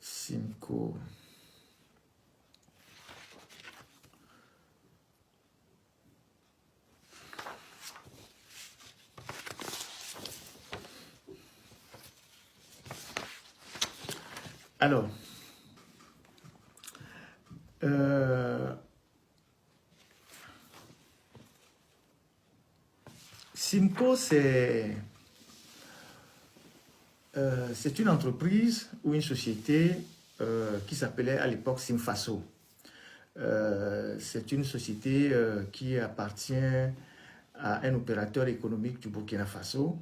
Simco. Alors, Simco, c'est une entreprise ou une société qui s'appelait à l'époque Simfaso. C'est une société qui appartient à un opérateur économique du Burkina Faso,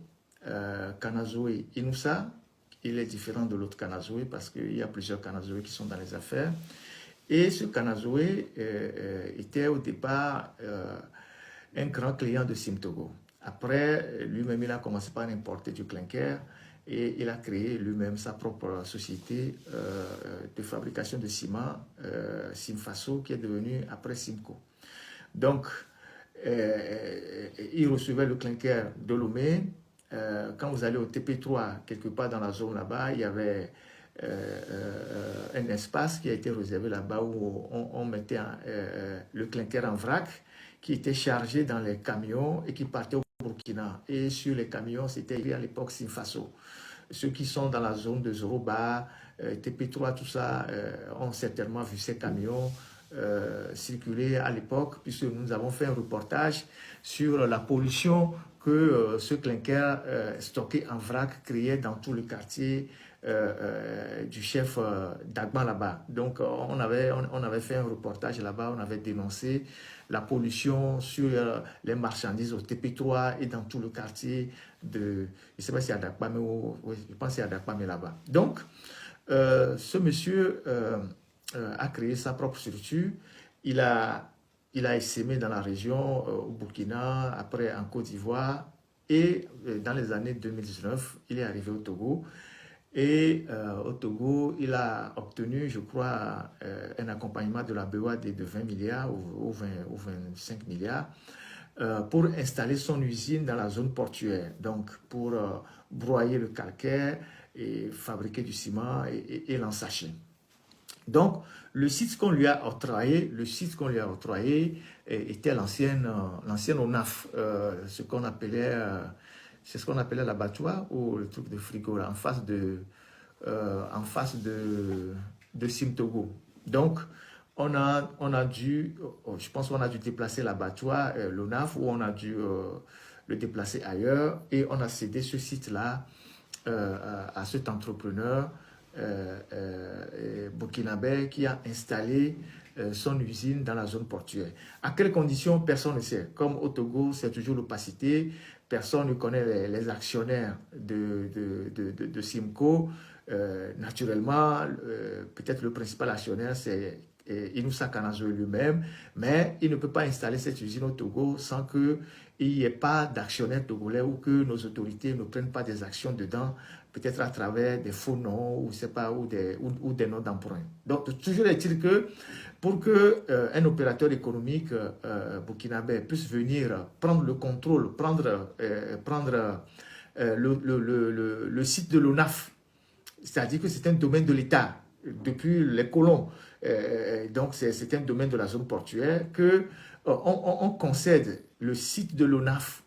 Kanazoe Inoussa. Il est différent de l'autre Kanazoe parce qu'il y a plusieurs Kanazoe qui sont dans les affaires. Et ce Kanazoe était au départ un grand client de Simtogo. Après, lui-même, il a commencé par importer du clinker et il a créé lui-même sa propre société de fabrication de ciment, Simfaso, qui est devenue après Simco. Donc, il recevait le clinker de Lomé. Quand vous allez au TP3, quelque part dans la zone là-bas, il y avait un espace qui a été réservé là-bas où on mettait le clinker en vrac qui était chargé dans les camions et qui partait au Burkina. Et sur les camions, c'était à l'époque Simfaso. Ceux qui sont dans la zone de Zoroba, TP3, tout ça, ont certainement vu ces camions circuler à l'époque, puisque nous avons fait un reportage sur la pollution que ce clinker stocké en vrac créait dans tout le quartier du chef d'Agban là-bas. Donc on avait fait un reportage là-bas, on avait dénoncé la pollution sur les marchandises au TP3 et dans tout le quartier de, je ne sais pas si à Dakpame ou, oui, je pense que c'est à Dakpame là-bas. Donc ce monsieur a créé sa propre structure. Il a essaimé dans la région, au Burkina, après en Côte d'Ivoire, et dans les années 2019, il est arrivé au Togo. Et au Togo, il a obtenu, je crois, un accompagnement de la BOAD de 20 milliards ou 25 milliards pour installer son usine dans la zone portuaire. Donc, pour broyer le calcaire et fabriquer du ciment et l'ensacher. Donc, le site qu'on lui a octroyé, était l'ancienne ONAF, ce qu'on appelait, c'est ce qu'on appelait l'abattoir ou le truc de frigo là, en face de Simtogo. Donc, on a dû, je pense qu'on a dû déplacer l'abattoir, l'ONAF, ou on a dû le déplacer ailleurs, et on a cédé ce site-là à cet entrepreneur burkinabé qui a installé son usine dans la zone portuaire. À quelles conditions, personne ne sait. Comme au Togo, c'est toujours l'opacité. Personne ne connaît les actionnaires de Simco. Naturellement, peut-être le principal actionnaire, c'est Inoussa Kanazoe lui-même, mais il ne peut pas installer cette usine au Togo sans qu'il n'y ait pas d'actionnaire togolais ou que nos autorités ne prennent pas des actions dedans, peut-être à travers des faux noms ou, pas, ou des noms d'emprunt. Donc, toujours est-il que pour qu'un opérateur économique burkinabé puisse venir prendre le contrôle, prendre le site de l'ONAF, c'est-à-dire que c'est un domaine de l'État depuis les colons. Donc, c'est un domaine de la zone portuaire que on concède le site de l'ONAF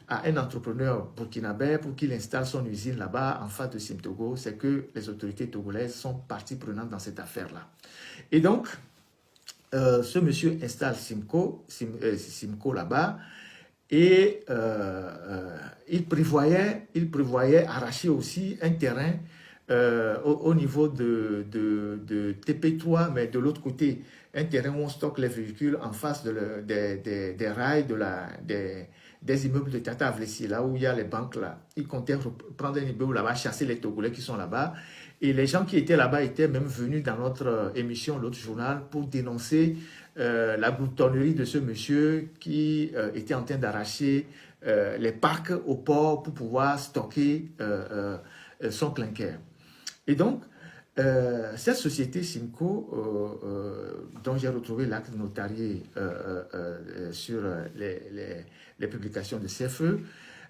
à un entrepreneur burkinabé pour qu'il installe son usine là-bas en face de Simtogo. C'est que les autorités togolaises sont partie prenante dans cette affaire-là. Et donc, ce monsieur installe Simco là-bas et il prévoyait arracher aussi un terrain au niveau de TP3, mais de l'autre côté, un terrain où on stocke les véhicules en face des rails des immeubles de Tata Avlessi, là où il y a les banques là. Il comptait prendre un immeuble là-bas, chasser les Togolais qui sont là-bas. Et les gens qui étaient là-bas étaient même venus dans notre émission, l'autre journal, pour dénoncer la gloutonnerie de ce monsieur qui était en train d'arracher les parcs au port pour pouvoir stocker son clinker. Et donc, cette société Simco, dont j'ai retrouvé l'acte notarié sur les publications de CFE,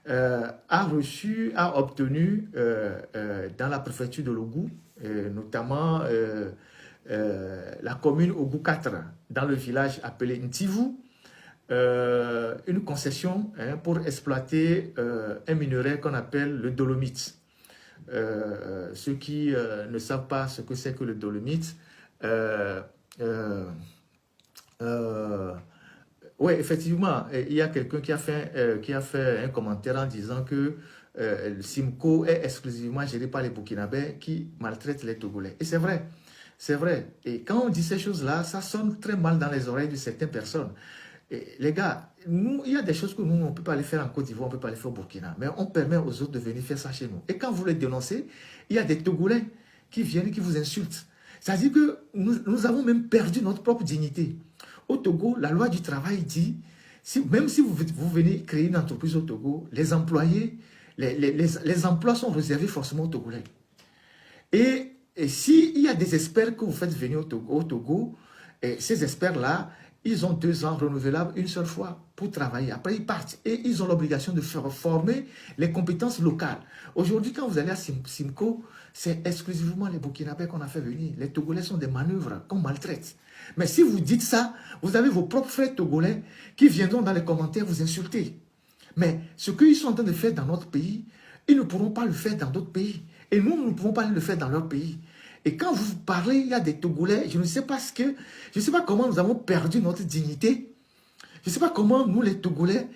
a obtenu dans la préfecture de l'Ougou, notamment la commune Ougou 4, dans le village appelé Ntivou, une concession pour exploiter un minerai qu'on appelle le dolomite. Ceux qui ne savent pas ce que c'est que le dolomite, oui, effectivement, il y a quelqu'un qui a fait un commentaire en disant que le Simco est exclusivement géré par les Burkinabés qui maltraitent les Togolais. Et c'est vrai, c'est vrai. Et quand on dit ces choses-là, ça sonne très mal dans les oreilles de certaines personnes. Et les gars, nous, il y a des choses que nous, on ne peut pas les faire en Côte d'Ivoire, on ne peut pas les faire au Burkina. Mais on permet aux autres de venir faire ça chez nous. Et quand vous les dénoncez, il y a des Togolais qui viennent et qui vous insultent. C'est-à-dire que nous avons même perdu notre propre dignité. Au Togo, la loi du travail dit, même si vous venez créer une entreprise au Togo, les employés, les emplois sont réservés forcément aux Togolais. Et s'il y a des experts que vous faites venir au Togo, et ces experts-là, ils ont 2 ans renouvelables une seule fois pour travailler. Après, ils partent et ils ont l'obligation de faire former les compétences locales. Aujourd'hui, quand vous allez à Simco, c'est exclusivement les Burkinabés qu'on a fait venir. Les Togolais sont des manœuvres qu'on maltraite. Mais si vous dites ça, vous avez vos propres frères togolais qui viendront dans les commentaires vous insulter. Mais ce qu'ils sont en train de faire dans notre pays, ils ne pourront pas le faire dans d'autres pays. Et nous ne pouvons pas le faire dans leur pays. Et quand vous parlez, il y a des Togolais, je ne sais pas comment nous avons perdu notre dignité. Je ne sais pas comment nous, les Togolais,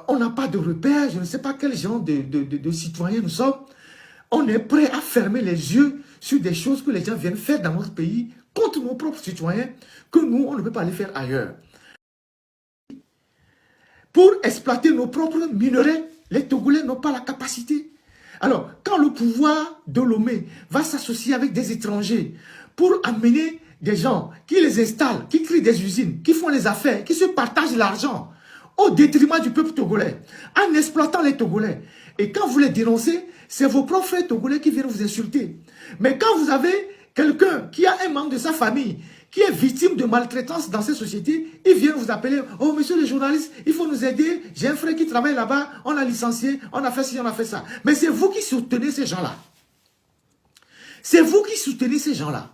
on n'a pas de repères, je ne sais pas quel genre de citoyens nous sommes. On est prêt à fermer les yeux sur des choses que les gens viennent faire dans notre pays contre nos propres citoyens, que nous, on ne peut pas les faire ailleurs. Pour exploiter nos propres minerais, les Togolais n'ont pas la capacité. Alors, quand le pouvoir de Lomé va s'associer avec des étrangers pour amener des gens qui les installent, qui créent des usines, qui font les affaires, qui se partagent l'argent au détriment du peuple togolais, en exploitant les Togolais. Et quand vous les dénoncez, c'est vos propres frères togolais qui viennent vous insulter. Mais quand vous avez quelqu'un qui a un membre de sa famille qui est victime de maltraitance dans ces sociétés, ils viennent vous appeler, oh monsieur le journaliste, il faut nous aider, j'ai un frère qui travaille là-bas, on a licencié, on a fait ci, on a fait ça. Mais c'est vous qui soutenez ces gens-là. C'est vous qui soutenez ces gens-là.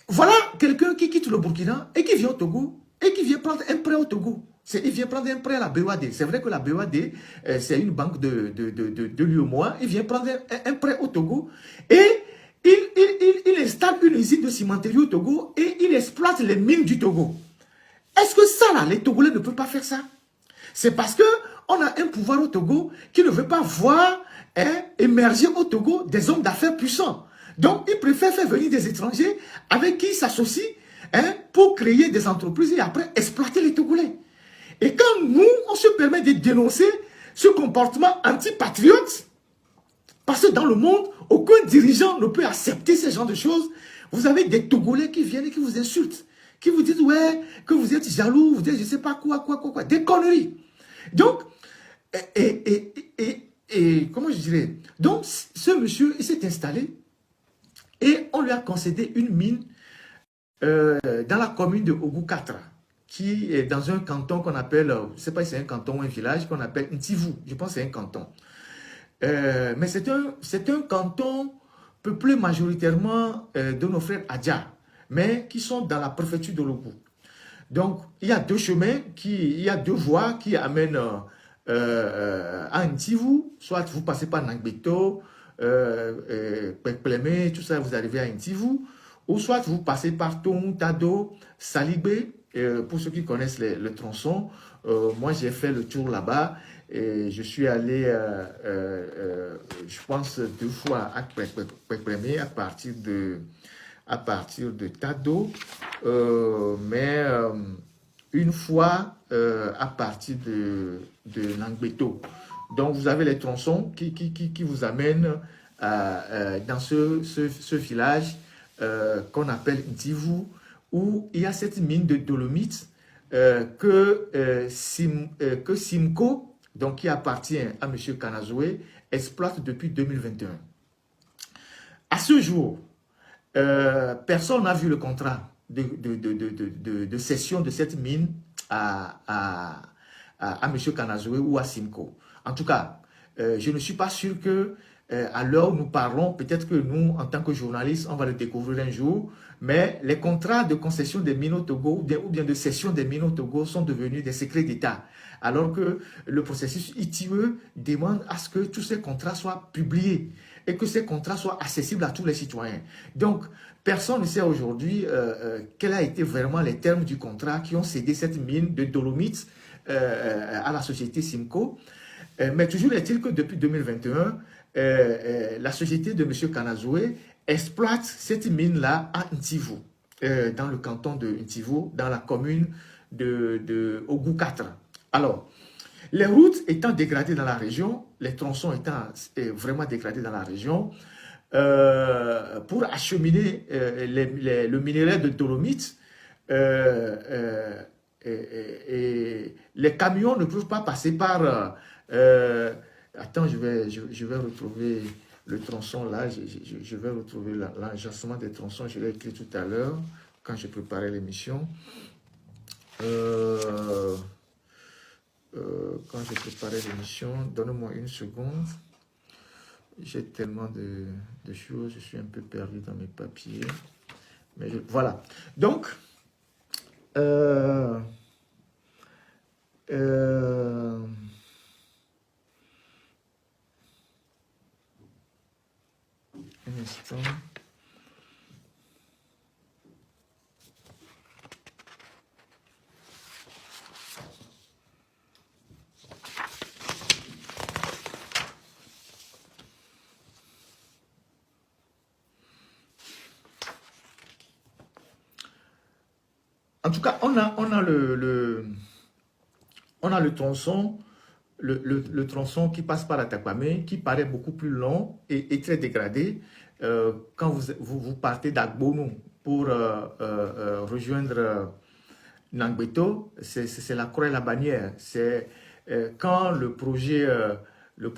Voilà quelqu'un qui quitte le Burkina et qui vient au Togo et qui vient prendre un prêt au Togo. Il vient prendre un prêt à la BOAD. C'est vrai que la BOAD, c'est une banque de l'UEMOA. Il vient prendre un prêt au Togo et il installe une usine de cimenterie au Togo et il exploite les mines du Togo. Est-ce que ça, là, les Togolais ne peuvent pas faire ça? C'est parce qu'on a un pouvoir au Togo qui ne veut pas voir émerger au Togo des hommes d'affaires puissants. Donc, il préfère faire venir des étrangers avec qui il s'associe pour créer des entreprises et après exploiter les Togolais. Et quand nous, on se permet de dénoncer ce comportement anti-patriote, parce que dans le monde, aucun dirigeant ne peut accepter ce genre de choses. Vous avez des Togolais qui viennent et qui vous insultent, qui vous disent, ouais, que vous êtes jaloux, vous dites, je ne sais pas quoi, des conneries. Donc, comment je dirais? Donc, ce monsieur, il s'est installé et on lui a concédé une mine dans la commune de Ougou 4, qui est dans un canton qu'on appelle, je ne sais pas si c'est un canton ou un village, qu'on appelle Ntivou. Je pense que c'est un canton. Mais c'est un canton peuplé majoritairement de nos frères Adja, mais qui sont dans la préfecture de l'Ougou. Donc, il y a 2 chemins, il y a 2 voies qui amènent à Ntivou. Soit vous passez par Nangbeto, Pekpleme, tout ça, vous arrivez à Ntivou. Ou soit vous passez par Ton, Tado, Salibé. Pour ceux qui connaissent le tronçon, moi j'ai fait le tour là-bas. Et je suis allé, je pense, 2 fois à Pekpleme à partir de Tado, mais une fois à partir de Nangbeto. Donc vous avez les tronçons qui vous amènent dans ce village qu'on appelle Ntivou, où il y a cette mine de dolomite que Simco, donc qui appartient à M. Kanazoué, exploite depuis 2021. À ce jour, personne n'a vu le contrat de cession de cette mine à M. Kanazoué ou à Simco. En tout cas, je ne suis pas sûr que à l'heure où nous parlons, peut-être que nous, en tant que journalistes, on va le découvrir un jour, mais les contrats de concession des mines au Togo ou bien de cession des mines au Togo sont devenus des secrets d'État. Alors que le processus ITIE demande à ce que tous ces contrats soient publiés et que ces contrats soient accessibles à tous les citoyens. Donc, personne ne sait aujourd'hui quels ont été vraiment les termes du contrat qui ont cédé cette mine de dolomite à la société Simco. Mais toujours est-il que depuis 2021, la société de M. Kanazoué exploite cette mine-là à Ntivu, dans le canton de Ntivu, dans la commune de Ogou 4. Alors, les routes étant dégradées dans la région, les tronçons étant vraiment dégradés dans la région, pour acheminer le minerai de dolomite, les camions ne peuvent pas passer par... attends, je vais retrouver le tronçon là, je vais retrouver l'agencement des tronçons, je l'ai écrit tout à l'heure quand j'ai préparé l'émission. Quand j'ai préparé l'émission, donne-moi une seconde. J'ai tellement de choses, je suis un peu perdu dans mes papiers. Mais voilà. Donc, un instant. En tout cas, on a le tronçon, le tronçon qui passe par Atakwame, qui paraît beaucoup plus long et très dégradé. Quand vous partez d'Agbonou pour rejoindre Nangbeto, c'est la croix et la bannière. C'est quand le projet du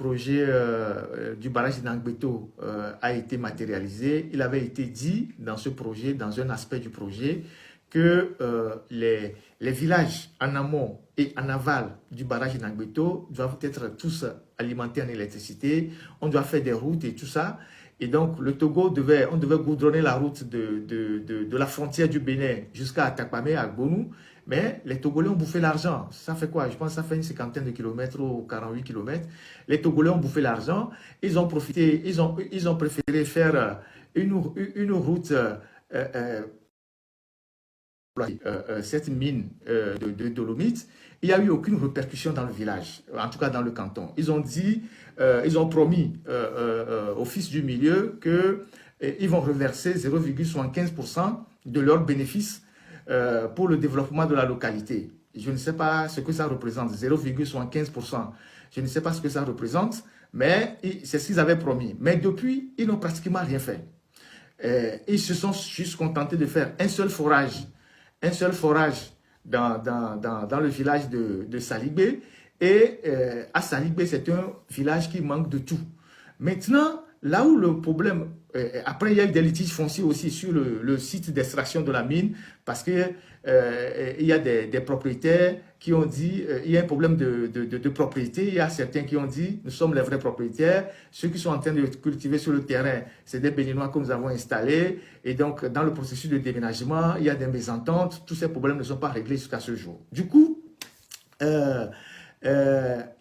barrage de Nangbeto a été matérialisé, il avait été dit dans ce projet, dans un aspect du projet, que les villages en amont et en aval du barrage de Nangbeto doivent être tous alimentés en électricité. On doit faire des routes et tout ça. Et donc, le Togo on devait goudronner la route de la frontière du Bénin jusqu'à Atakwame, à Gbonu. Mais les Togolais ont bouffé l'argent. Ça fait quoi? Je pense que ça fait une cinquantaine de kilomètres ou 48 kilomètres. Les Togolais ont bouffé l'argent. Ils ont profité, ils ont préféré faire une route cette mine de dolomite. Il n'y a eu aucune répercussion dans le village, en tout cas dans le canton. Ils ont dit, ils ont promis au fils du milieu qu'ils vont reverser 0,75% de leurs bénéfices pour le développement de la localité. Je ne sais pas ce que ça représente, 0,75%. Je ne sais pas ce que ça représente, mais c'est ce qu'ils avaient promis. Mais depuis, ils n'ont pratiquement rien fait. Ils se sont juste contentés de faire un seul forage dans le village de Salibé. Et à Salibé, c'est un village qui manque de tout. Maintenant, là où le problème... après, il y a eu des litiges fonciers aussi sur le site d'extraction de la mine, parce qu'il y a des propriétaires qui ont dit, il y a un problème de propriété, il y a certains qui ont dit, nous sommes les vrais propriétaires, ceux qui sont en train de cultiver sur le terrain, c'est des Béninois que nous avons installés, et donc dans le processus de déménagement, il y a des mésententes, tous ces problèmes ne sont pas réglés jusqu'à ce jour. Du coup, il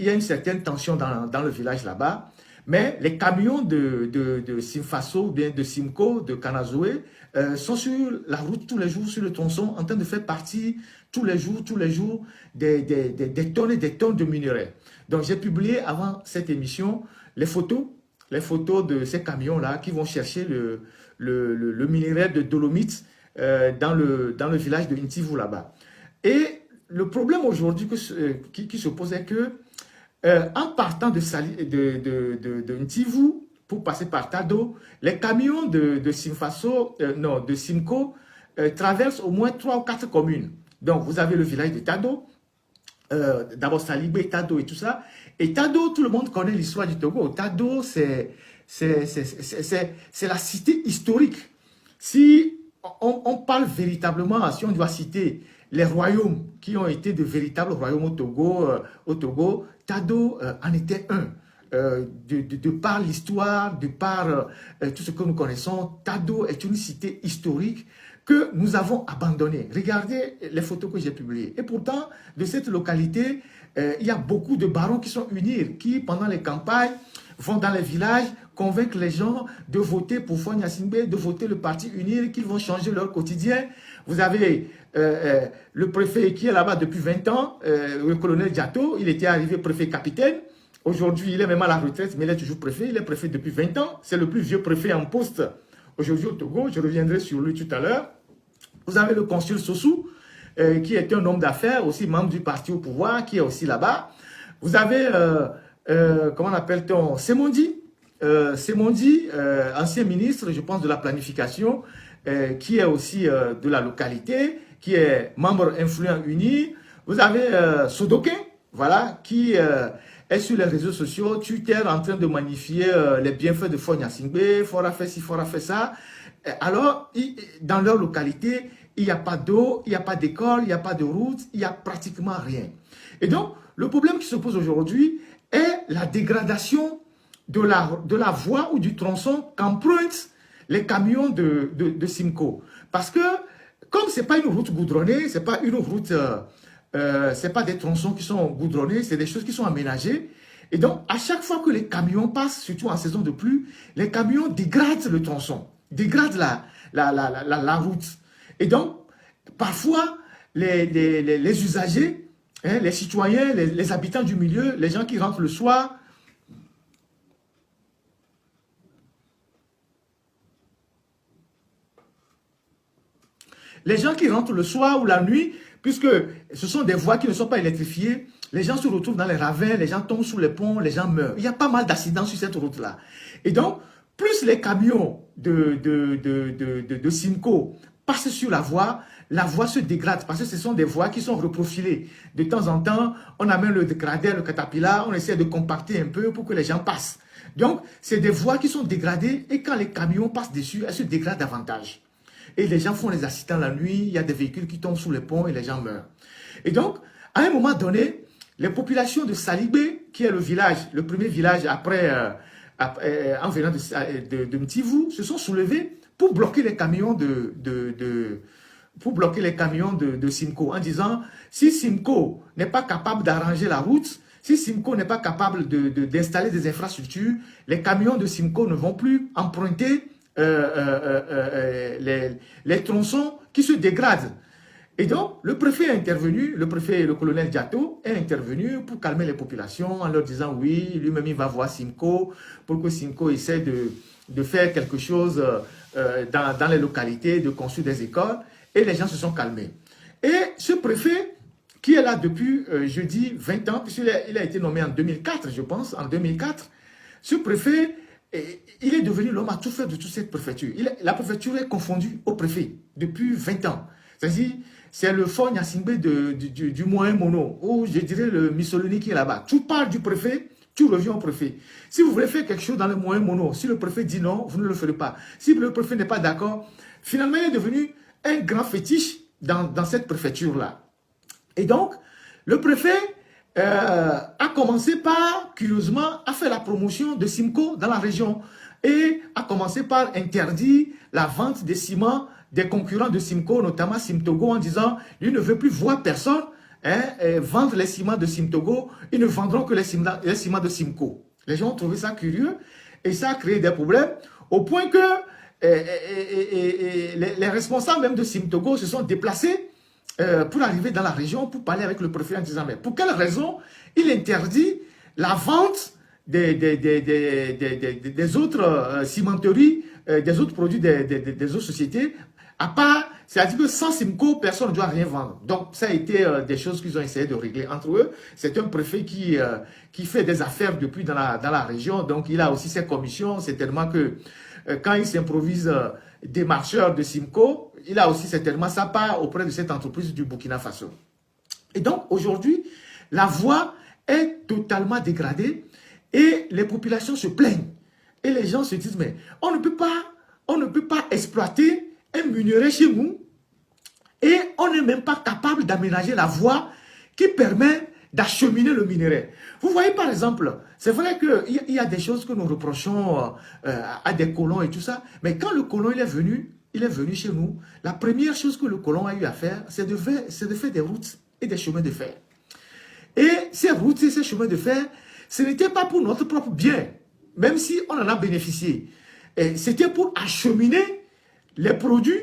y a une certaine tension dans le village là-bas, mais les camions de Simfaso, ou bien de Simco, de Kanazoué, sont sur la route tous les jours, sur le tronçon, en train de faire partie tous les jours, des tonnes et des tonnes de minerais. Donc, j'ai publié avant cette émission les photos de ces camions-là qui vont chercher le minerai de dolomite dans le village de Ntivu là-bas. Et le problème aujourd'hui qui se pose est que en partant de Ntivu pour passer par Tado, les camions de Simco traversent au moins 3 ou 4 communes. Donc, vous avez le village de Tado, d'abord Salibé, Tado et tout ça. Et Tado, tout le monde connaît l'histoire du Togo. Tado, c'est la cité historique. Si on parle véritablement, si on doit citer les royaumes qui ont été de véritables royaumes au Togo, Tado en était un. De par l'histoire, de par tout ce que nous connaissons, Tado est une cité historique que nous avons abandonnée. Regardez les photos que j'ai publiées. Et pourtant, de cette localité, il y a beaucoup de barons qui sont unis, qui, pendant les campagnes, vont dans les villages, convaincre les gens de voter pour Faure Gnassingbé, de voter le parti UNIR, qu'ils vont changer leur quotidien. Vous avez le préfet qui est là-bas depuis 20 ans, le colonel Diato, il était arrivé préfet-capitaine. Aujourd'hui, il est même à la retraite, mais il est toujours préfet. Il est préfet depuis 20 ans. C'est le plus vieux préfet en poste aujourd'hui au Togo. Je reviendrai sur lui tout à l'heure. Vous avez le consul Sossou, qui est un homme d'affaires, aussi membre du parti au pouvoir, qui est aussi là-bas. Vous avez, comment appelle-t-on, Semondi, ancien ministre, je pense, de la planification, qui est aussi de la localité, qui est membre influent uni. Vous avez Sodoké, voilà, qui est sur les réseaux sociaux, Twitter, en train de magnifier les bienfaits de Faure Gnassingbé, Faure a fait ci, Faure a fait ça. Alors, dans leur localité, il n'y a pas d'eau, il n'y a pas d'école, il n'y a pas de route, il n'y a pratiquement rien. Et donc, le problème qui se pose aujourd'hui est la dégradation de la voie ou du tronçon qu'empruntent les camions de Simco. Parce que, comme ce n'est pas une route goudronnée, ce n'est pas une route, c'est pas des tronçons qui sont goudronnés, c'est des choses qui sont aménagées. Et donc, à chaque fois que les camions passent, surtout en saison de pluie, les camions dégradent le tronçon, dégradent la route. Et donc, parfois, les usagers, hein, les citoyens, les habitants du milieu, les gens qui rentrent le soir, ou la nuit, puisque ce sont des voies qui ne sont pas électrifiées, les gens se retrouvent dans les ravins, les gens tombent sous les ponts, les gens meurent. Il y a pas mal d'accidents sur cette route-là. Et donc, plus les camions de Simco passent sur la voie se dégrade parce que ce sont des voies qui sont reprofilées. De temps en temps, on amène le dégradeur, le caterpillar, on essaie de compacter un peu pour que les gens passent. Donc, c'est des voies qui sont dégradées et quand les camions passent dessus, elles se dégradent davantage. Et les gens font les accidents la nuit, il y a des véhicules qui tombent sous les ponts et les gens meurent. Et donc, à un moment donné, les populations de Salibé, qui est le village, le premier village après, en venant de Mtivou, se sont soulevés pour bloquer les camions de Simco en disant si Simco n'est pas capable d'arranger la route, si Simco n'est pas capable d'installer des infrastructures, les camions de Simco ne vont plus emprunter les tronçons qui se dégradent. Et donc, le préfet est intervenu, le colonel Diato est intervenu pour calmer les populations en leur disant oui, lui-même il va voir Simco pour que Simco essaie de faire quelque chose dans les localités, de construire des écoles. Et les gens se sont calmés. Et ce préfet, qui est là depuis, je dis, 20 ans, puisqu'il a été nommé en 2004, je pense, en 2004, ce préfet, il est devenu l'homme à tout faire de toute cette préfecture. La préfecture est confondue au préfet depuis 20 ans. C'est-à-dire, c'est le Faure Gnassingbé du Moyen Mono, ou je dirais le Missolini qui est là-bas. Tu parles du préfet, tu reviens au préfet. Si vous voulez faire quelque chose dans le Moyen Mono, si le préfet dit non, vous ne le ferez pas. Si le préfet n'est pas d'accord, finalement, il est devenu un grand fétiche dans cette préfecture-là. Et donc, le préfet a commencé par, curieusement, à faire la promotion de Simco dans la région et a commencé par interdire la vente des ciments des concurrents de Simco, notamment Simtogo, en disant « lui ne veut plus voir personne vendre les ciments de Simtogo, ils ne vendront que les ciments de Simco ». Les gens ont trouvé ça curieux et ça a créé des problèmes au point que les responsables même de Simtogo se sont déplacés pour arriver dans la région, pour parler avec le préfet en disant, mais pour quelle raison il interdit la vente des autres cimenteries, des autres produits des autres sociétés, à part, c'est-à-dire que sans Simco, personne ne doit rien vendre. Donc, ça a été des choses qu'ils ont essayé de régler entre eux. C'est un préfet qui fait des affaires depuis dans la région, donc il a aussi ses commissions. Certainement que quand il s'improvise démarcheur de Simco, il a aussi certainement sa part auprès de cette entreprise du Burkina Faso. Et donc, aujourd'hui, la voie est totalement dégradée et les populations se plaignent. Et les gens se disent, mais on ne peut pas exploiter un minerai chez nous et on n'est même pas capable d'aménager la voie qui permet d'acheminer le minerai. Vous voyez par exemple, c'est vrai qu'il y a des choses que nous reprochons à des colons et tout ça, mais quand le colon il est venu chez nous, la première chose que le colon a eu à faire, c'est de faire des routes et des chemins de fer. Et ces routes et ces chemins de fer, ce n'était pas pour notre propre bien, même si on en a bénéficié. C'était pour acheminer les produits,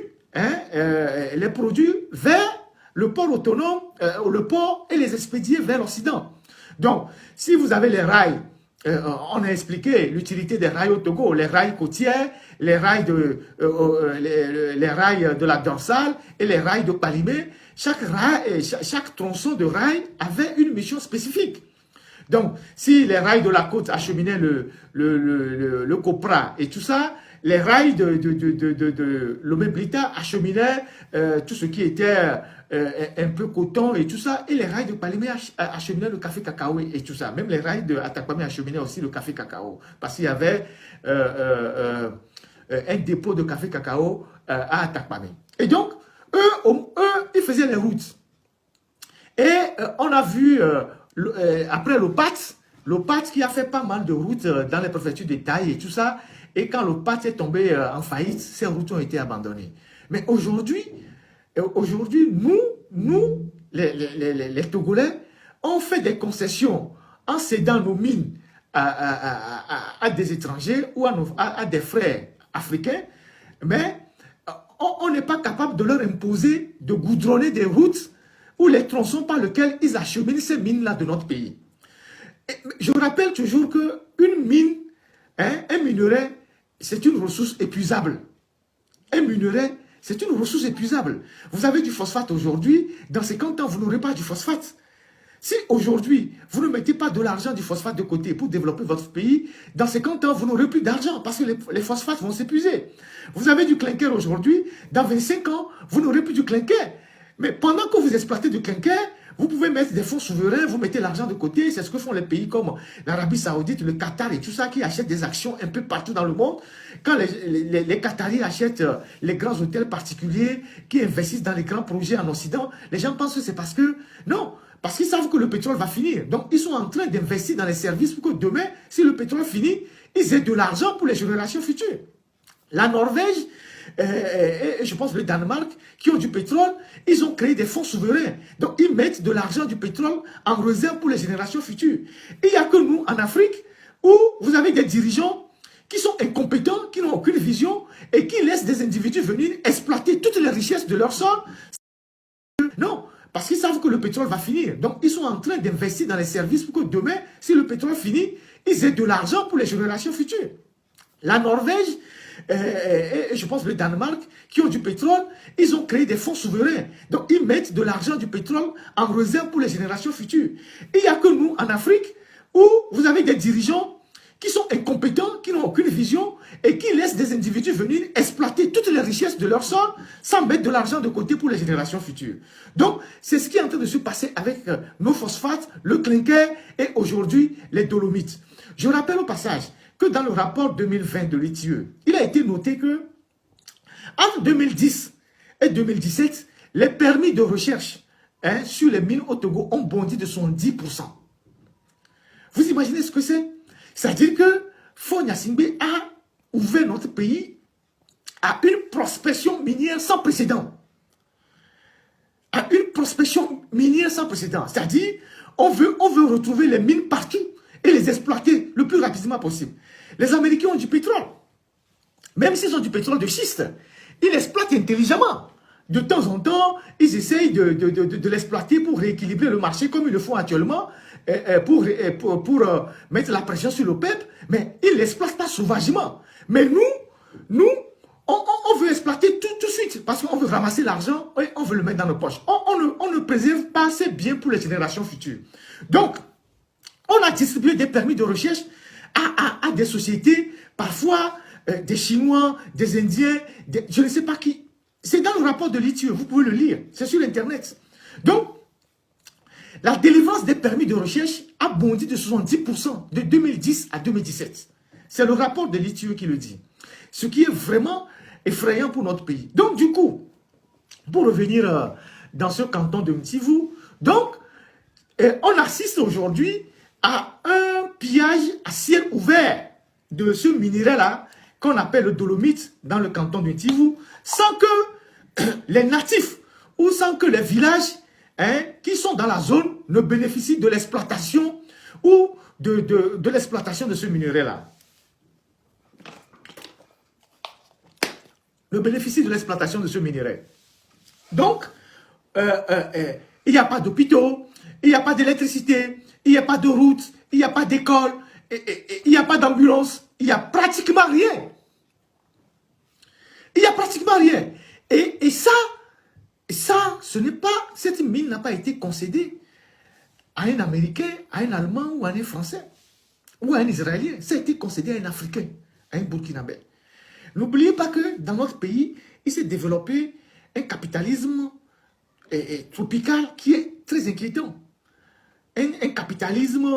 vers le port autonome, le port et les expédier vers l'Occident. Donc, si vous avez les rails, on a expliqué l'utilité des rails au Togo, les rails côtiers, les rails de la dorsale et les rails de Palimé. Chaque tronçon de rail avait une mission spécifique. Donc, si les rails de la côte acheminaient le copra et tout ça, les rails de l'Oméblita acheminaient tout ce qui était un peu coton et tout ça, et les rails de Palimé acheminaient le café cacao et tout ça. Même les rails de Atakpamé acheminaient aussi le café cacao, parce qu'il y avait un dépôt de café cacao à Atakpamé. Et donc, eux, ils faisaient les routes. Et on a vu, après l'OPAT qui a fait pas mal de routes dans les préfectures de Taï et tout ça, et quand l'OPAT est tombé en faillite, ces routes ont été abandonnées. Mais aujourd'hui, nous les Togolais, on fait des concessions en cédant nos mines à des étrangers ou à des frères africains, mais on n'est pas capable de leur imposer de goudronner des routes ou les tronçons par lesquels ils acheminent ces mines-là de notre pays. Et je rappelle toujours qu'une mine, un minerai, c'est une ressource épuisable. Un minerai, c'est une ressource épuisable. Vous avez du phosphate aujourd'hui, dans 50 ans, vous n'aurez pas du phosphate. Si aujourd'hui, vous ne mettez pas de l'argent du phosphate de côté pour développer votre pays, dans 50 ans, vous n'aurez plus d'argent parce que les phosphates vont s'épuiser. Vous avez du clinker aujourd'hui, dans 25 ans, vous n'aurez plus du clinker. Mais pendant que vous exploitez du clinker, vous pouvez mettre des fonds souverains, vous mettez l'argent de côté. C'est ce que font les pays comme l'Arabie Saoudite, le Qatar et tout ça, qui achètent des actions un peu partout dans le monde. Quand les Qataris achètent les grands hôtels particuliers, qui investissent dans les grands projets en Occident, les gens pensent que c'est parce que... Non, parce qu'ils savent que le pétrole va finir. Donc, ils sont en train d'investir dans les services pour que demain, si le pétrole finit, ils aient de l'argent pour les générations futures. La Norvège, et je pense le Danemark, qui ont du pétrole, ils ont créé des fonds souverains. Donc, ils mettent de l'argent du pétrole en réserve pour les générations futures. Et il n'y a que nous, en Afrique, où vous avez des dirigeants qui sont incompétents, qui n'ont aucune vision, et qui laissent des individus venir exploiter toutes les richesses de leur sol. Non, parce qu'ils savent que le pétrole va finir. Donc, ils sont en train d'investir dans les services pour que demain, si le pétrole finit, ils aient de l'argent pour les générations futures. La Norvège, et je pense le Danemark, qui ont du pétrole, ils ont créé des fonds souverains. Donc, ils mettent de l'argent du pétrole en réserve pour les générations futures. Et il n'y a que nous, en Afrique, où vous avez des dirigeants qui sont incompétents, qui n'ont aucune vision, et qui laissent des individus venir exploiter toutes les richesses de leur sol sans mettre de l'argent de côté pour les générations futures. Donc, c'est ce qui est en train de se passer avec nos phosphates, le clinker et aujourd'hui les dolomites. Je rappelle au passage que dans le rapport 2020 de l'ITIE, il a été noté que entre 2010 et 2017, les permis de recherche sur les mines au Togo ont bondi de 70%. Vous imaginez ce que c'est? C'est-à-dire que Faure Gnassingbé a ouvert notre pays à une prospection minière sans précédent. À une prospection minière sans précédent. C'est-à-dire, on veut retrouver les mines partout et les exploiter le plus rapidement possible. Les Américains ont du pétrole. Même s'ils ont du pétrole de schiste, ils l'exploitent intelligemment. De temps en temps, ils essayent de l'exploiter pour rééquilibrer le marché comme ils le font actuellement, pour mettre la pression sur le peuple, mais ils ne l'exploitent pas sauvagement. Mais nous, on veut exploiter tout de suite parce qu'on veut ramasser l'argent et on veut le mettre dans nos poches. On ne préserve pas assez bien pour les générations futures. Donc, on a distribué des permis de recherche à des sociétés, parfois des Chinois, des Indiens, je ne sais pas qui. C'est dans le rapport de l'ITIE, vous pouvez le lire, c'est sur Internet. Donc, la délivrance des permis de recherche a bondi de 70% de 2010 à 2017. C'est le rapport de l'ITIE qui le dit. Ce qui est vraiment effrayant pour notre pays. Donc, du coup, pour revenir dans ce canton de Mtivou, donc, on assiste aujourd'hui à un pillage à ciel ouvert de ce minerai-là qu'on appelle le dolomite dans le canton de Mtivou, sans que les natifs ou sans que les villages qui sont dans la zone ne bénéficient de l'exploitation ou de l'exploitation de ce minerai-là. Ne bénéficient de l'exploitation de ce minerai. Donc, il n'y a pas d'hôpitaux, il n'y a pas d'électricité, il n'y a pas de route, il n'y a pas d'école, il n'y a pas d'ambulance, il n'y a pratiquement rien. Il n'y a pratiquement rien. Et ça, ce n'est pas, cette mine n'a pas été concédée à un Américain, à un Allemand ou à un Français, ou à un Israélien. Ça a été concédé à un Africain, à un Burkinabé. N'oubliez pas que dans notre pays, il s'est développé un capitalisme tropical qui est très inquiétant. Un capitalisme,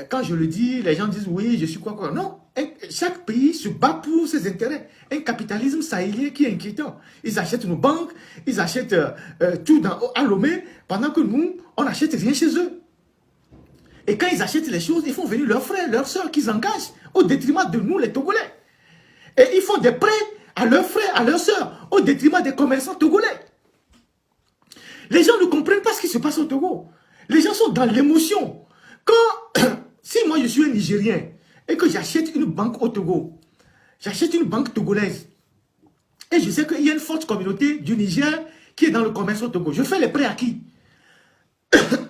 quand je le dis, les gens disent oui, je suis quoi. Non, chaque pays se bat pour ses intérêts. Un capitalisme sahélien qui est inquiétant. Ils achètent nos banques, ils achètent tout à Lomé, pendant que nous, on n'achète rien chez eux. Et quand ils achètent les choses, ils font venir leurs frères, leurs soeurs qu'ils engagent au détriment de nous, les Togolais. Et ils font des prêts à leurs frères, à leurs soeurs, au détriment des commerçants togolais. Les gens ne comprennent pas ce qui se passe au Togo. Les gens sont dans l'émotion. Si moi je suis un Nigérien et que j'achète une banque au Togo, j'achète une banque togolaise, et je sais qu'il y a une forte communauté du Niger qui est dans le commerce au Togo, je fais les prêts à qui?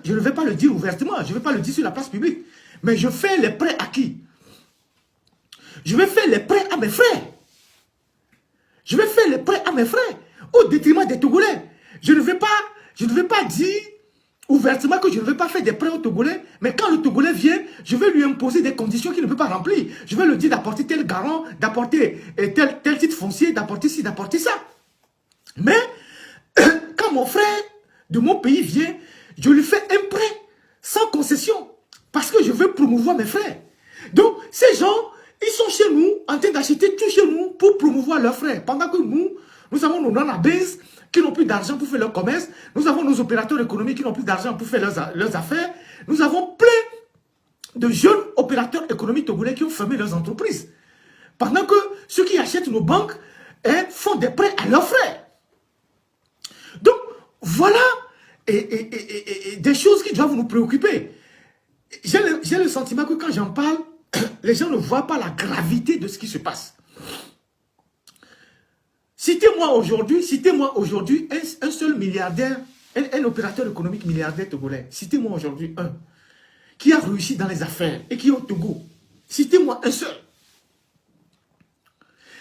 Je ne vais pas le dire ouvertement, je ne vais pas le dire sur la place publique, mais je fais les prêts à qui? Je vais faire les prêts à mes frères. Je vais faire les prêts à mes frères au détriment des Togolais. Je ne vais pas dire ouvertement que je ne vais pas faire des prêts au Togolais, mais quand le Togolais vient, je vais lui imposer des conditions qu'il ne peut pas remplir. Je vais lui dire d'apporter tel garant, d'apporter tel titre foncier, d'apporter ci, d'apporter ça. Mais quand mon frère de mon pays vient, je lui fais un prêt sans concession parce que je veux promouvoir mes frères. Donc, ces gens, ils sont chez nous en train d'acheter tout chez nous pour promouvoir leurs frères. Pendant que nous avons nos non-abés qui n'ont plus d'argent pour faire leur commerce. Nous avons nos opérateurs économiques qui n'ont plus d'argent pour faire leurs affaires. Nous avons plein de jeunes opérateurs économiques togolais qui ont fermé leurs entreprises. Pendant que ceux qui achètent nos banques font des prêts à leurs frères. Donc, voilà des choses qui doivent nous préoccuper. J'ai le sentiment que quand j'en parle, les gens ne voient pas la gravité de ce qui se passe. Citez-moi aujourd'hui un seul milliardaire, un opérateur économique milliardaire togolais. Citez-moi aujourd'hui un qui a réussi dans les affaires et qui est au Togo. Citez-moi un seul.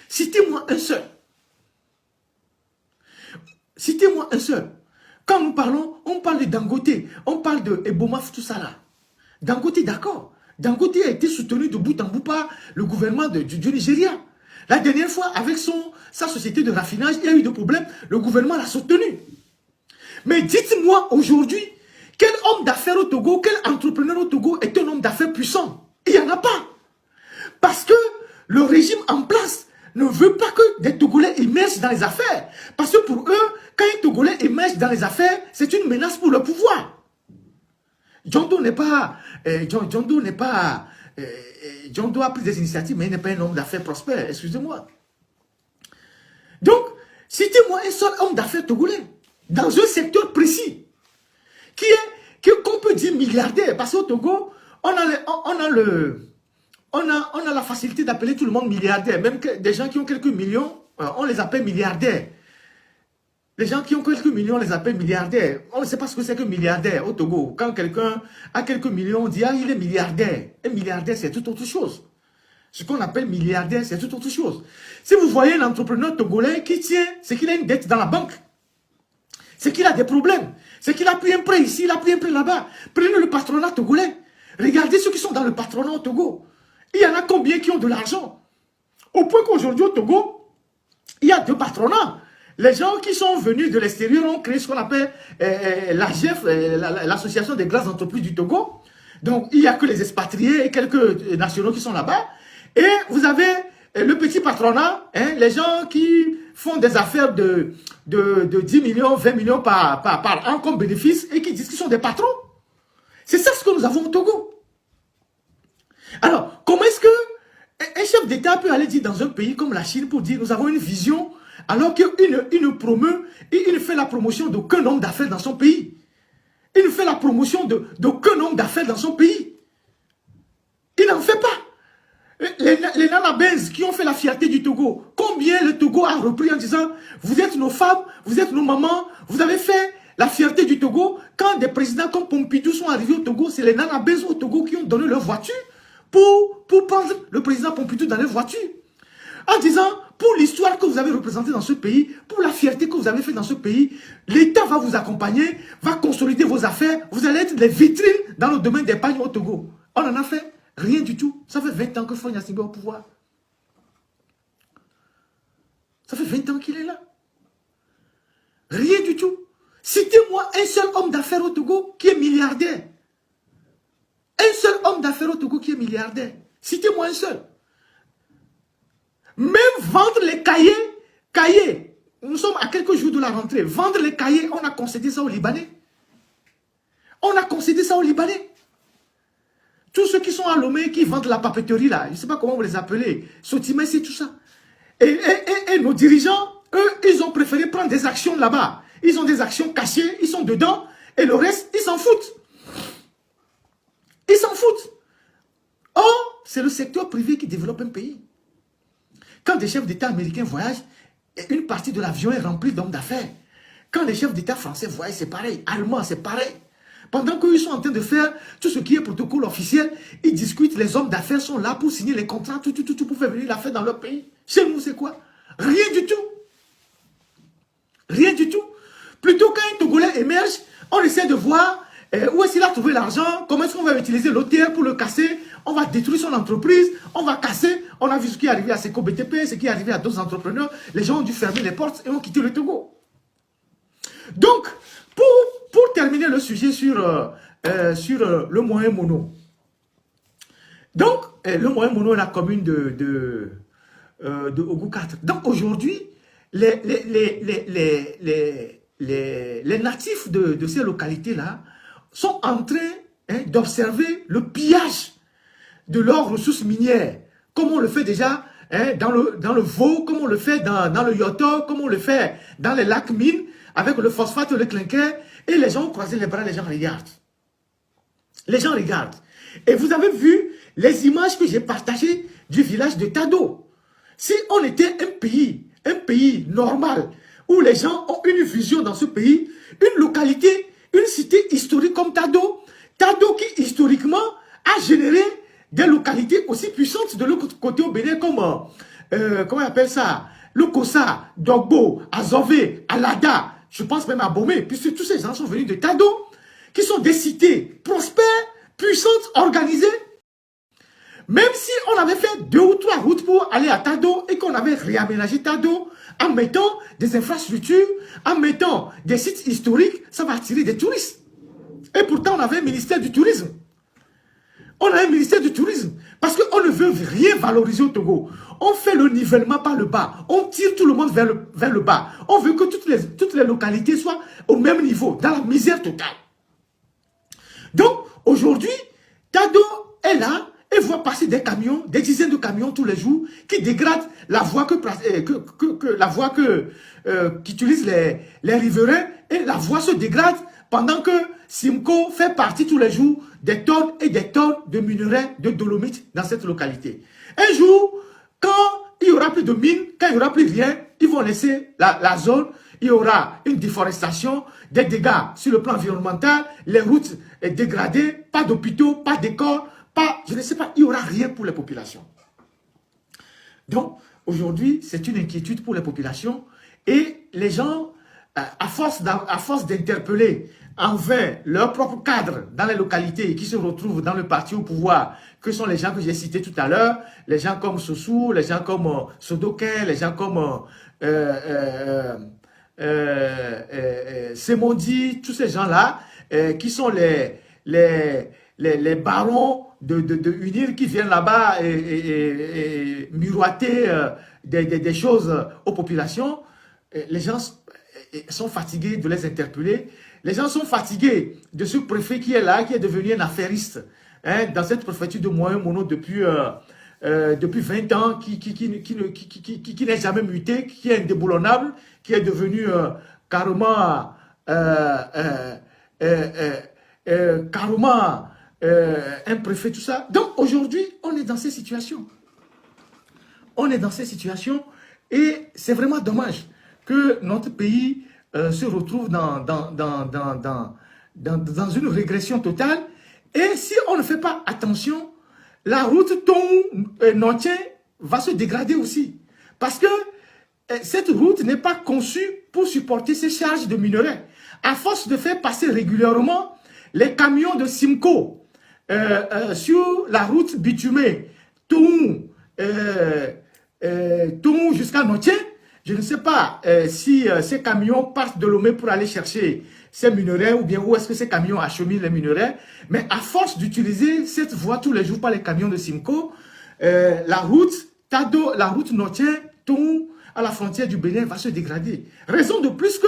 Citez-moi un seul. Citez-moi un seul. Quand nous parlons, on parle de Dangote, on parle de Ebomaf, tout ça là. Dangote, d'accord. Dangote a été soutenu de bout en bout par le gouvernement du Nigeria. La dernière fois, avec sa société de raffinage, il y a eu des problèmes. Le gouvernement l'a soutenu. Mais dites-moi aujourd'hui, quel homme d'affaires au Togo, quel entrepreneur au Togo est un homme d'affaires puissant? Il n'y en a pas. Parce que le régime en place ne veut pas que des Togolais émergent dans les affaires. Parce que pour eux, quand un Togolais émerge dans les affaires, c'est une menace pour le pouvoir. John Doe a pris des initiatives, mais il n'est pas un homme d'affaires prospère, excusez-moi. Donc, citez-moi un seul homme d'affaires togolais, dans un secteur précis, qu'on peut dire milliardaire, parce qu'au Togo, on a la facilité d'appeler tout le monde milliardaire, même que des gens qui ont quelques millions, on les appelle milliardaires. Les gens qui ont quelques millions, on les appelle milliardaires. On ne sait pas ce que c'est que milliardaire au Togo. Quand quelqu'un a quelques millions, on dit « Ah, il est milliardaire ». Un milliardaire, c'est tout autre chose. Ce qu'on appelle milliardaire, c'est tout autre chose. Si vous voyez un entrepreneur togolais qui tient, c'est qu'il a une dette dans la banque. C'est qu'il a des problèmes. C'est qu'il a pris un prêt ici, il a pris un prêt là-bas. Prenez le patronat togolais. Regardez ceux qui sont dans le patronat au Togo. Il y en a combien qui ont de l'argent? Au point qu'aujourd'hui au Togo, il y a deux patronats. Les gens qui sont venus de l'extérieur ont créé ce qu'on appelle l'AGEF, l'association des grandes entreprises du Togo. Donc, il n'y a que les expatriés et quelques nationaux qui sont là-bas. Et vous avez le petit patronat, les gens qui font des affaires de 10 millions, 20 millions par an comme bénéfice et qui disent qu'ils sont des patrons. C'est ça ce que nous avons au Togo. Alors, comment est-ce qu'un chef d'État peut aller dire dans un pays comme la Chine pour dire nous avons une vision alors qu'il ne promeut et il ne fait la promotion d'aucun homme d'affaires dans son pays. Il ne fait la promotion d'aucun homme d'affaires dans son pays. Il n'en fait pas. Les Nanabens qui ont fait la fierté du Togo, combien le Togo a repris en disant vous êtes nos femmes, vous êtes nos mamans, vous avez fait la fierté du Togo. Quand des présidents comme Pompidou sont arrivés au Togo, c'est les Nanabens au Togo qui ont donné leur voiture pour prendre le président Pompidou dans leur voiture. En disant, pour l'histoire que vous avez représentée dans ce pays, pour la fierté que vous avez fait dans ce pays, l'État va vous accompagner, va consolider vos affaires, vous allez être les vitrines dans le domaine des pagnes au Togo. On en a fait rien du tout. Ça fait 20 ans que Faure Gnassingbé est au pouvoir. Ça fait 20 ans qu'il est là. Rien du tout. Citez-moi un seul homme d'affaires au Togo qui est milliardaire. Un seul homme d'affaires au Togo qui est milliardaire. Citez-moi un seul. Même vendre les cahiers, nous sommes à quelques jours de la rentrée, vendre les cahiers, on a concédé ça aux Libanais. On a concédé ça aux Libanais. Tous ceux qui sont à Lomé, qui vendent la papeterie là, je ne sais pas comment vous les appelez, Sotimé, c'est tout ça. Et nos dirigeants, eux, ils ont préféré prendre des actions là-bas. Ils ont des actions cachées, ils sont dedans, et le reste, ils s'en foutent. Ils s'en foutent. Or, c'est le secteur privé qui développe un pays. Quand des chefs d'État américains voyagent, une partie de l'avion est remplie d'hommes d'affaires. Quand les chefs d'État français voyagent, c'est pareil. Allemands, c'est pareil. Pendant qu'ils sont en train de faire tout ce qui est protocole officiel, ils discutent, les hommes d'affaires sont là pour signer les contrats, tout, pour faire venir l'affaire dans leur pays. Chez nous, c'est quoi? Rien du tout. Rien du tout. Plutôt qu'un Togolais émerge, on essaie de voir où est-ce qu'il a trouvé l'argent, comment est-ce qu'on va utiliser l'OTR pour le casser, on va détruire son entreprise, on va casser. On a vu ce qui est arrivé à Seco BTP, ce qui est arrivé à d'autres entrepreneurs. Les gens ont dû fermer les portes et ont quitté le Togo. Donc, pour terminer le sujet sur le moyen mono. Donc, le moyen mono est la commune de Ogo 4. Donc, aujourd'hui, les natifs de ces localités-là sont en train d'observer le pillage de leurs ressources minières, comme on le fait déjà dans le Vaud, comme on le fait dans le Yoto, comme on le fait dans les lacs mines, avec le phosphate et le clinker, et les gens ont croisé les bras, les gens regardent. Les gens regardent. Et vous avez vu les images que j'ai partagées du village de Tado. Si on était un pays normal, où les gens ont une vision dans ce pays, une localité, une cité historique comme Tado, Tado qui historiquement a généré des localités aussi puissantes de l'autre côté au Bénin comme, comment on appelle ça, le Kossa, Dogbo, Azové, Alada, je pense même à Bomé, puisque tous ces gens sont venus de Tado, qui sont des cités prospères, puissantes, organisées. Même si on avait fait 2 ou 3 routes pour aller à Tado et qu'on avait réaménagé Tado en mettant des infrastructures, en mettant des sites historiques, ça va attirer des touristes. Et pourtant, on avait un ministère du tourisme. On a un ministère du tourisme parce qu'on ne veut rien valoriser au Togo. On fait le nivellement par le bas. On tire tout le monde vers le bas. On veut que toutes les localités soient au même niveau, dans la misère totale. Donc, aujourd'hui, Tado est là et voit passer des camions, des dizaines de camions tous les jours qui dégradent la voie qu'utilisent les riverains et la voie se dégrade pendant que Simco fait partie tous les jours des tonnes et des tonnes de minerais de dolomite dans cette localité. Un jour, quand il n'y aura plus de mines, quand il n'y aura plus rien, ils vont laisser la zone, il y aura une déforestation, des dégâts sur le plan environnemental, les routes dégradées, pas d'hôpitaux, pas d'écoles, je ne sais pas, il n'y aura rien pour les populations. Donc, aujourd'hui, c'est une inquiétude pour les populations et les gens, à force d'interpeller envers leur propre cadre dans les localités qui se retrouvent dans le parti au pouvoir, que sont les gens que j'ai cités tout à l'heure, les gens comme Sossou, les gens comme Sodoké, les gens comme Semondi, tous ces gens-là, qui sont les barons de UNIR qui viennent là-bas et miroiter des choses aux populations. les gens sont fatigués de les interpeller. Les gens sont fatigués de ce préfet qui est là, qui est devenu un affairiste, hein, dans cette préfecture de Moyen-Mono depuis 20 ans, qui n'est jamais muté, qui est indéboulonnable, qui est devenu carrément, carrément un préfet, tout ça. Donc aujourd'hui, on est dans ces situations. On est dans ces situations et c'est vraiment dommage que notre pays se retrouve dans une régression totale. Et si on ne fait pas attention, la route Tongue-Nontien va se dégrader aussi. Parce que cette route n'est pas conçue pour supporter ces charges de minerais. À force de faire passer régulièrement les camions de Simco sur la route bitumée Tongue jusqu'à Nontien, je ne sais pas si ces camions partent de Lomé pour aller chercher ces minerais ou bien où est-ce que ces camions acheminent les minerais. Mais à force d'utiliser cette voie tous les jours par les camions de Simco, la route Nontien, Tongue, à la frontière du Bénin va se dégrader. Raison de plus que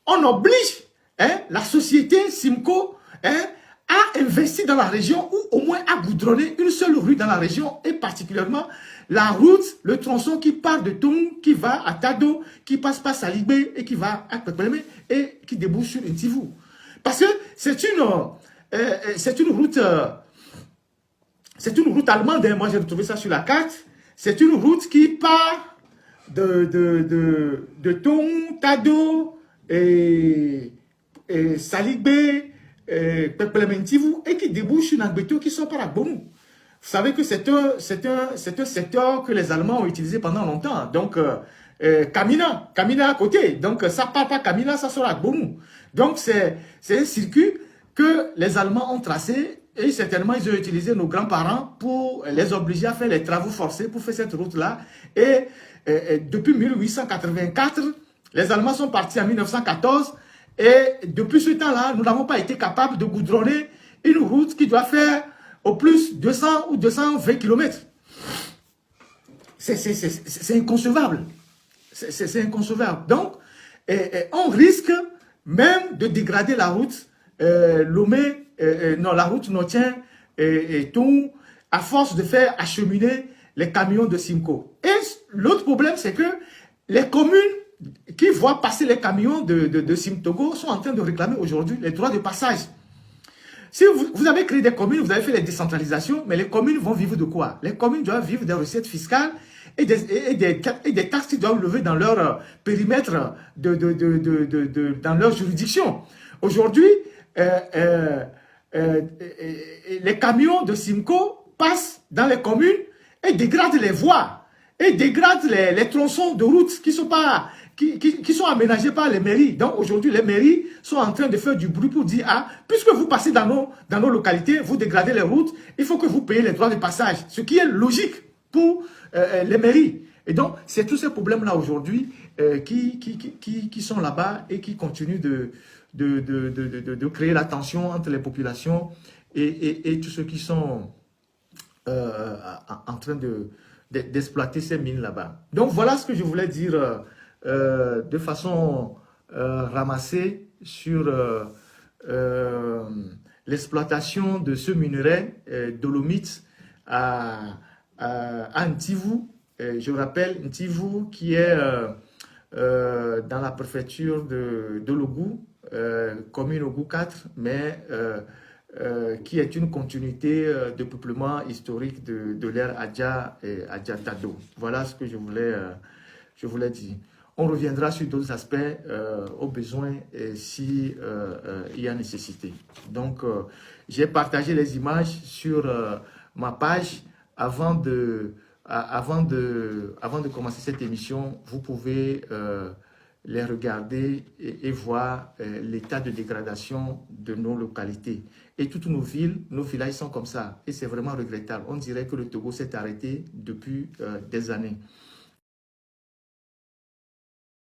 on oblige la société Simco à investir dans la région ou au moins à goudronner une seule rue dans la région et particulièrement la route, le tronçon qui part de Tongue, qui va à Tado, qui passe par Salibé et qui va à Pekpeleme et qui débouche sur Ntivou. Parce que c'est une route allemande. Hein. Moi, j'ai retrouvé ça sur la carte. C'est une route qui part de Tongue, Tado et Salibé, Pekpeleme, Ntivou et qui débouche sur Nagbeto qui sont par Agbonou. Vous savez que c'est un secteur que les Allemands ont utilisé pendant longtemps. Donc, Kamina à côté. Donc, ça part pas Kamina, ça sera Agbonou. Donc, c'est un circuit que les Allemands ont tracé et certainement, ils ont utilisé nos grands-parents pour les obliger à faire les travaux forcés pour faire cette route-là. Et depuis 1884, les Allemands sont partis en 1914 et depuis ce temps-là, nous n'avons pas été capables de goudronner une route qui doit faire au plus 200 ou 220 km. C'est inconcevable. C'est inconcevable. Donc, on risque même de dégrader la route Lomé, la route Nontien et Tongue, à force de faire acheminer les camions de Simco. Et l'autre problème, c'est que les communes qui voient passer les camions de Simtogo sont en train de réclamer aujourd'hui les droits de passage. Si vous avez créé des communes, vous avez fait les décentralisations, mais les communes vont vivre de quoi? Les communes doivent vivre des recettes fiscales et des taxes qui doivent lever dans leur périmètre, dans leur juridiction. Aujourd'hui, les camions de Simco passent dans les communes et dégradent les voies, et dégradent les tronçons de route qui sont aménagés par les mairies. Donc aujourd'hui, les mairies sont en train de faire du bruit pour dire, ah, puisque vous passez dans nos localités, vous dégradez les routes, il faut que vous payiez les droits de passage. Ce qui est logique pour les mairies. Et donc, c'est tous ces problèmes-là aujourd'hui qui sont là-bas et qui continuent de créer la tension entre les populations et tous ceux qui sont en train d'exploiter ces mines là-bas. Donc, voilà ce que je voulais dire de façon ramassée sur l'exploitation de ce minerai dolomite à Ntivou. Je rappelle, Ntivou qui est dans la préfecture de Logou, commune Logou 4, mais qui est une continuité de peuplement historique de l'ère Adja et Adja Tado. Voilà ce que je voulais dire. On reviendra sur d'autres aspects au besoin si il y a nécessité. Donc, j'ai partagé les images sur ma page. Avant de commencer cette émission, vous pouvez les regarder et voir l'état de dégradation de nos localités. Et toutes nos villes, nos villages sont comme ça. Et c'est vraiment regrettable. On dirait que le Togo s'est arrêté depuis des années.